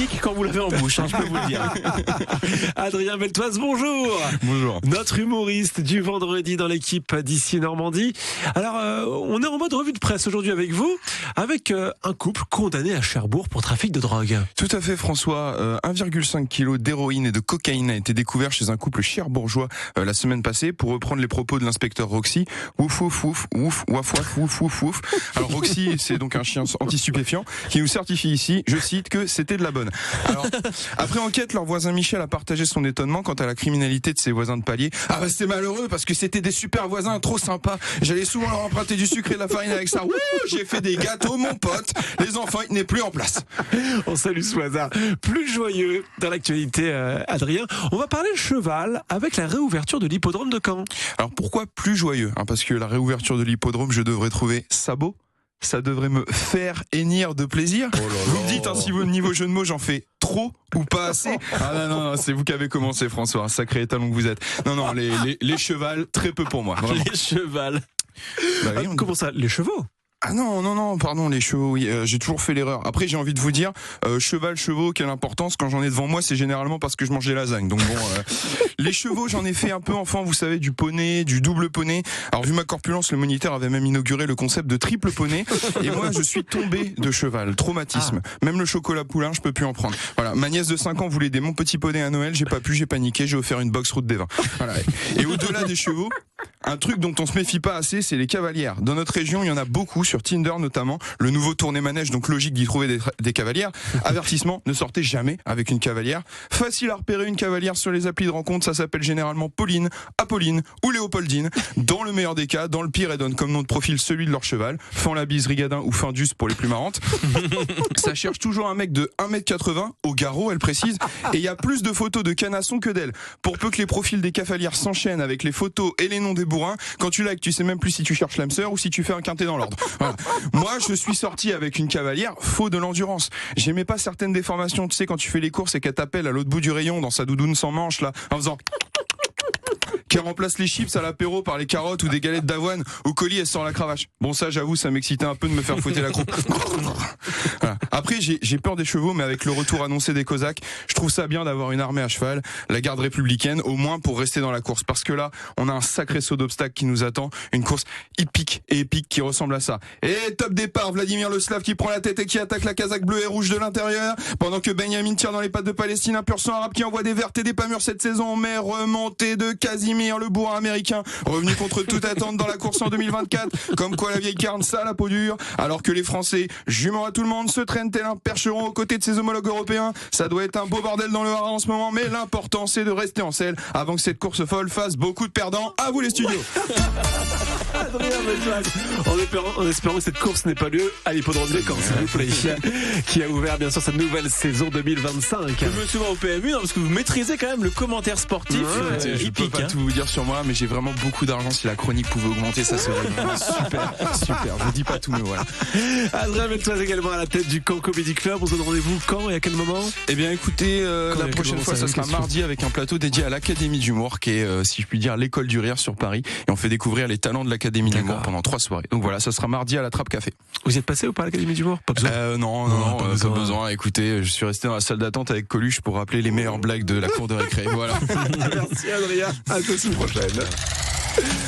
magnifique quand vous l'avez en bouche, je peux vous le dire. Adrien Beltoise, bonjour. Bonjour. Notre humoriste du vendredi dans l'équipe d'ici Normandie. Alors, on est en mode revue de presse aujourd'hui avec vous, avec un couple condamné à Cherbourg pour trafic de drogue. Tout à fait, François. 1,5 kg d'héroïne et de cocaïne a été découvert chez un couple cherbourgeois la semaine passée. Pour reprendre les propos de l'inspecteur Roxy, ouf ouf ouf ouf waf waf ouf ouf ouf. Alors Roxy, c'est donc un chien anti-stupéfiant qui nous certifie ici, je cite, que c'était de la bonne. Alors, après enquête, leur voisin Michel a partagé son étonnement quant à la criminalité de ses voisins de palier. Ah bah c'était malheureux parce que c'était des super voisins trop sympas. J'allais souvent leur emprunter du sucre et de la farine avec ça. Wouh, j'ai fait des gâteaux, mon pote. Les enfants, ils tenaient plus en place. On salue ce hasard. Plus joyeux dans l'actualité, Adrien. On va parler cheval avec la réouverture de l'hippodrome de Caen. Alors pourquoi plus joyeux, parce que la réouverture de l'hippodrome, je devrais trouver ça beau. Ça devrait me faire hennir de plaisir. Vous me dites, si au niveau jeu de mots, j'en fais trop ou pas assez. Ah non, c'est vous qui avez commencé, François. Un sacré étalon que vous êtes. Non, les chevals, très peu pour moi. Vraiment. Les chevals. Bah oui, Comment ça, les chevaux? Ah non, pardon, les chevaux, oui, j'ai toujours fait l'erreur. Après, j'ai envie de vous dire, cheval, chevaux, quelle importance. Quand j'en ai devant moi, c'est généralement parce que je mange des lasagnes. Donc bon, les chevaux, j'en ai fait un peu enfant, vous savez, du poney, du double poney. Alors, vu ma corpulence, le moniteur avait même inauguré le concept de triple poney. Et moi, je suis tombé de cheval, traumatisme. Même le chocolat poulain, je peux plus en prendre. Voilà, ma nièce de 5 ans voulait des mon petit poney à Noël, j'ai paniqué, j'ai offert une box route des vins. Voilà. Et au-delà des chevaux, un truc dont on se méfie pas assez, c'est les cavalières. Dans notre région, il y en a beaucoup, sur Tinder notamment. Le nouveau tourné-manège, donc logique d'y trouver des cavalières. Avertissement, ne sortez jamais avec une cavalière. Facile à repérer une cavalière sur les applis de rencontre, ça s'appelle généralement Pauline, Apolline ou Léopoldine. Dans le meilleur des cas, dans le pire, elles donnent comme nom de profil celui de leur cheval. Fan la bise, Rigadin ou Findus pour les plus marrantes. Ça cherche toujours un mec de 1m80, au garrot, elle précise. Et il y a plus de photos de canassons que d'elles. Pour peu que les profils des cavalières s'enchaînent avec les photos et les noms des bourrins, quand tu likes, tu sais même plus si tu cherches l'âme sœur ou si tu fais un quintet dans l'ordre. Voilà. Moi, je suis sorti avec une cavalière, faut de l'endurance. J'aimais pas certaines déformations, tu sais, quand tu fais les courses et qu'elle t'appelle à l'autre bout du rayon dans sa doudoune sans manche, là, en faisant... qui remplace les chips à l'apéro par les carottes ou des galettes d'avoine. Au colis, elle sort la cravache. Bon, ça, j'avoue, ça m'excitait un peu de me faire fouetter la croupe. Voilà. Après, j'ai peur des chevaux, mais avec le retour annoncé des Cosaques, je trouve ça bien d'avoir une armée à cheval, la garde républicaine, au moins pour rester dans la course. Parce que là, on a un sacré saut d'obstacles qui nous attend. Une course hippique et épique qui ressemble à ça. Et top départ, Vladimir le Slave qui prend la tête et qui attaque la casaque bleue et rouge de l'intérieur. Pendant que Benjamin tire dans les pattes de Palestine, un pur sang arabe qui envoie des vertes et des pas mûres cette saison. Mais remontée de Casimir, le bourrin américain, revenu contre toute attente dans la course en 2024. Comme quoi la vieille carne, ça a la peau dure. Alors que les Français, jument à tout le monde, se traînent tel un percheron aux côtés de ses homologues européens. Ça doit être un beau bordel dans le Haras en ce moment, mais l'important c'est de rester en selle avant que cette course folle fasse beaucoup de perdants. À vous les studios. Adrien Beltoise, en espérant que cette course n'ait pas lieu à l'hippodrome de Caen, s'il vous plaît, qui a ouvert bien sûr sa nouvelle saison 2025. Je me souviens au PMU, parce que vous maîtrisez quand même le commentaire sportif Je peux pas tout vous dire sur moi, mais j'ai vraiment beaucoup d'argent. Si la chronique pouvait augmenter, ça serait vraiment super. Je vous dis pas tout, mais voilà. Adrien Beltoise également à la tête du Caen Comedy Club. On se donne rendez-vous quand et à quel moment? Eh bien écoutez, la prochaine fois ça sera mardi avec un plateau dédié à l'Académie d'humour qui est, si je puis dire, l'école du rire sur Paris, et on fait découvrir les talents de l'Académie d'humour pendant 3 soirées. Donc voilà, ça sera mardi à la Trappe Café. Vous y êtes passé ou pas à l'Académie d'humour? Pas besoin. Non, pas besoin. Écoutez, je suis resté dans la salle d'attente avec Coluche pour rappeler les meilleures blagues de la cour de récré. Voilà. Merci Adrien, à la semaine prochaine.